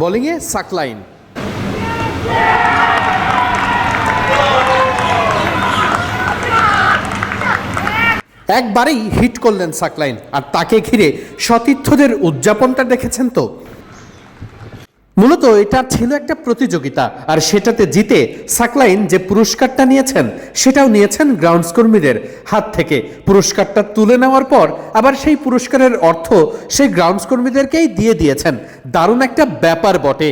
বোলিংয়ে সাকলাইন। একবারেই হিট করলেন সাকলাইন, আর তাকে ঘিরে সতীর্থদের উদযাপনটা দেখেছেন তো। মূলত এটা ছিল একটা প্রতিযোগিতা, আর সেটাতে জিতে সাকলাইন যে পুরস্কারটা নিয়েছেন সেটাও নিয়েছেন গ্রাউন্ডস কর্মীদের হাত থেকে। পুরস্কারটা তুলে নেওয়ার পর আবার সেই পুরস্কারের অর্থ সেই গ্রাউন্ডস কর্মীদেরকেই দিয়ে দিয়েছেন। দারুণ একটা ব্যাপার বটে।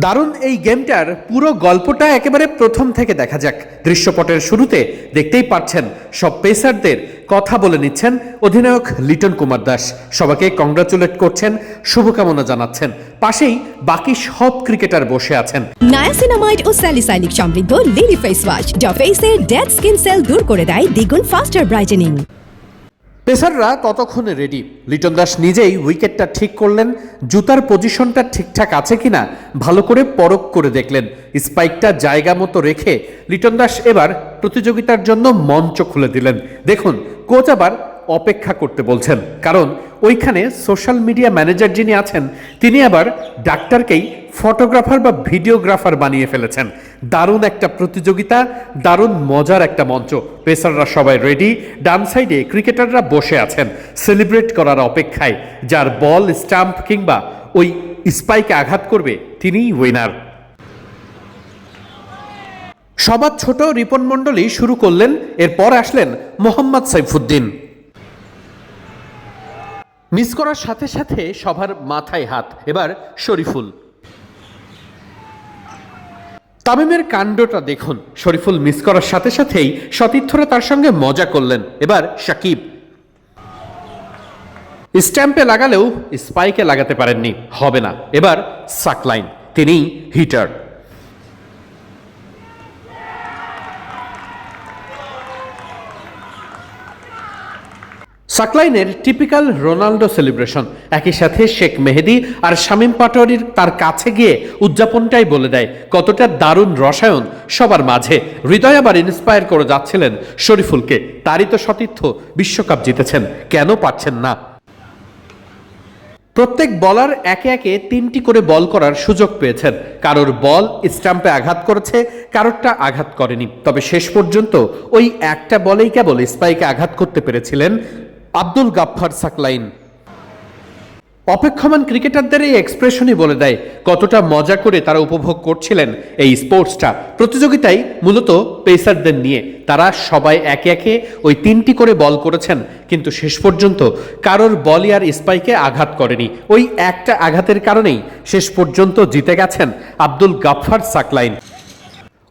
দারুণ এই গেমটার পুরো গল্পটা একেবারে প্রথম থেকে দেখা যাক। দৃশ্যপটের শুরুতে দেখতেই পাচ্ছেন সব পেসারদের কথা বলে নিচ্ছেন অধিনায়ক লিটন কুমার দাস। সবাইকে কংগ্রাচুলেট করছেন, শুভকামনা জানাচ্ছেন। পাশেই বাকি সব ক্রিকেটার বসে আছেন। নায়াসিনামাইড ও স্যালিসাইলিক সমৃদ্ধ লিলি ফেস ওয়াশ যা ফেসের ডেড স্কিন সেল দূর করে দেয় দ্বিগুণ ফাস্টার ব্রাইটেনিং। পেসাররা ততক্ষণে রেডি। লিটন দাস নিজেই উইকেটটা ঠিক করলেন, জুতার পজিশনটা ঠিকঠাক আছে কিনা ভালো করে পরখ করে দেখলেন। স্পাইকটা জায়গা মতো রেখে লিটন দাস এবার প্রতিযোগিতার জন্য মঞ্চ খুলে দিলেন। দেখুন, কোচ আবার অপেক্ষা করতে বলছেন, কারণ ওইখানে সোশ্যাল মিডিয়া ম্যানেজার যিনি আছেন তিনি আবার ডাক্তারকেই ফটোগ্রাফার বা ভিডিওগ্রাফার বানিয়ে ফেলেছেন। দারুণ একটা প্রতিযোগিতা, দারুণ মজার একটা মঞ্চ। পেসাররা সবাই রেডি, ডান সাইডে ক্রিকেটাররা বসে আছেন সেলিব্রেট করার অপেক্ষায়। যার বল, স্টাম্প কিংবা ওই স্পাইকে আঘাত করবে তিনিই উইনার। সবার ছোট রিপন মণ্ডলী শুরু করলেন, এরপর আসলেন মোহাম্মদ সাইফুদ্দিন। মিস করার সাথে সাথে সবার মাথায় হাত। এবার শরীফুল। তামিমের কাণ্ডটা দেখুন, শরীফুল মিস করার সাথে সাথেই সতীর্থরা তার সঙ্গে মজা করলেন। এবার সাকিব স্ট্যাম্পে লাগালেও স্পাইকে লাগাতে পারেননি, হবে না। এবার সাকলাইন, তিনি হিটার। সাকলাইনের টিপিক্যাল রোনাল্ডো সেলিব্রেশন। একই সাথে শেখ মেহেদী আর শামীম পাটোয়ারির তার কাছে গিয়ে উদযাপনটাই বলে দেয় কতটা দারুণ রসায়ন সবার মাঝে। হৃদয় আবার ইন্সপায়ার করে যাচ্ছিলেন শরীফুলকে। তারই তো সতীর্থ বিশ্বকাপ জিতেছেন, কেন পাচ্ছেন না? প্রত্যেক বলার একে একে 3টি করে বল করার সুযোগ পেয়েছেন। কারোর বল স্টাম্পে আঘাত করেছে, কারোরটা আঘাত করেনি। তবে শেষ পর্যন্ত ওই একটা বলেই কেবল স্পাইকে আঘাত করতে পেরেছিলেন আব্দুল গাফফার সাকলাইন। অপেক্ষমান ক্রিকেটারদের এই এক্সপ্রেশনই বলে দেয় কতটা মজা করে তারা উপভোগ করছিলেন এই স্পোর্টসটা। প্রতিযোগিতায় মূলত পেসারদের নিয়ে তারা সবাই একে একে ওই 3টি করে বল করেছেন, কিন্তু শেষ পর্যন্ত কারোর বলই আর স্পাইকে আঘাত করেনি। ওই একটা আঘাতের কারণেই শেষ পর্যন্ত জিতে গেছেন আব্দুল গাফফার সাকলাইন।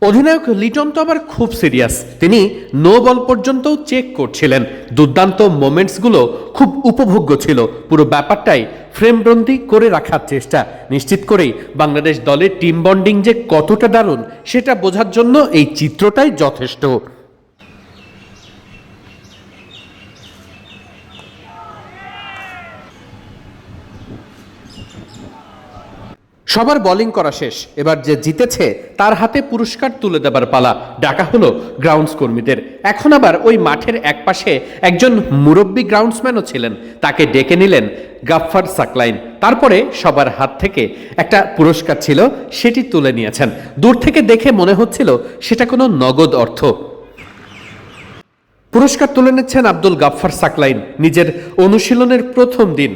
অধিনায়ক লিটন তো আবার খুব সিরিয়াস, তিনি নো বল পর্যন্তও চেক করছিলেন। দুর্দান্ত মোমেন্টসগুলো খুব উপভোগ্য ছিল। পুরো ব্যাপারটাই ফ্রেমবন্দি করে রাখার চেষ্টা, নিশ্চিত করেই বাংলাদেশ দলের টিম বন্ডিং যে কতটা দারুণ সেটা বোঝার জন্য এই চিত্রটাই যথেষ্ট। সবার বোলিং করা শেষ, এবার যে জিতেছে তার হাতে পুরস্কার তুলে দেবার পালা। ডাকা হলো গ্রাউন্ডস কর্মীদের। এখন আবার ওই মাঠের একপাশে একজন মুরব্বী গ্রাউন্ডসম্যানও ছিলেন, তাকে ডেকে নিলেন গাফফার সাকলাইন। তারপরে সবার হাত থেকে একটা পুরস্কার ছিল, সেটি তুলে নিয়েছেন। দূর থেকে দেখে মনে হচ্ছিল সেটা কোনো নগদ অর্থ। পুরস্কার তুলে নিচ্ছেন আব্দুল গাফফার সাকলাইন। নিজের অনুশীলনের প্রথম দিন,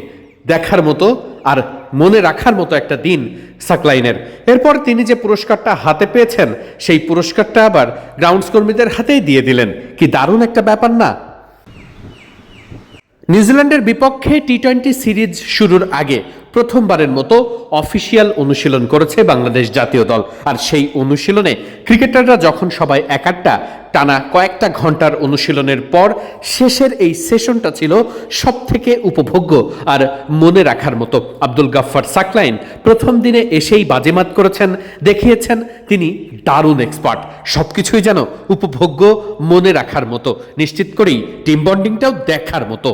দেখার মতো আর মনে রাখার মতো একটা দিন সাকলাইনের। এরপর তিনি যে পুরস্কারটা হাতে পেয়েছেন সেই পুরস্কারটা আবার গ্রাউন্ডস কর্মীদের হাতেই দিয়ে দিলেন। কি দারুণ একটা ব্যাপার না? নিউজিল্যান্ডের বিপক্ষে টি-20 সিরিজ শুরুর আগে প্রথমবারের মতো অফিসিয়াল অনুশীলন করেছে বাংলাদেশ জাতীয় দল। আর সেই অনুশীলনে ক্রিকেটাররা যখন সবাই একাড্ডা টানা কয়েকটা ঘন্টার অনুশীলনের পর শেষের এই সেশনটা ছিল সব থেকে উপভোগ্য আর মনে রাখার মতো। আব্দুল গাফফার সাকলাইন প্রথম দিনে এসেই বাজিমাত করেছেন, দেখিয়েছেন তিনি দারুণ এক্সপার্ট। সবকিছুই যেন উপভোগ্য, মনে রাখার মতো। নিশ্চিত করেই টিম বন্ডিংটাও দেখার মতো।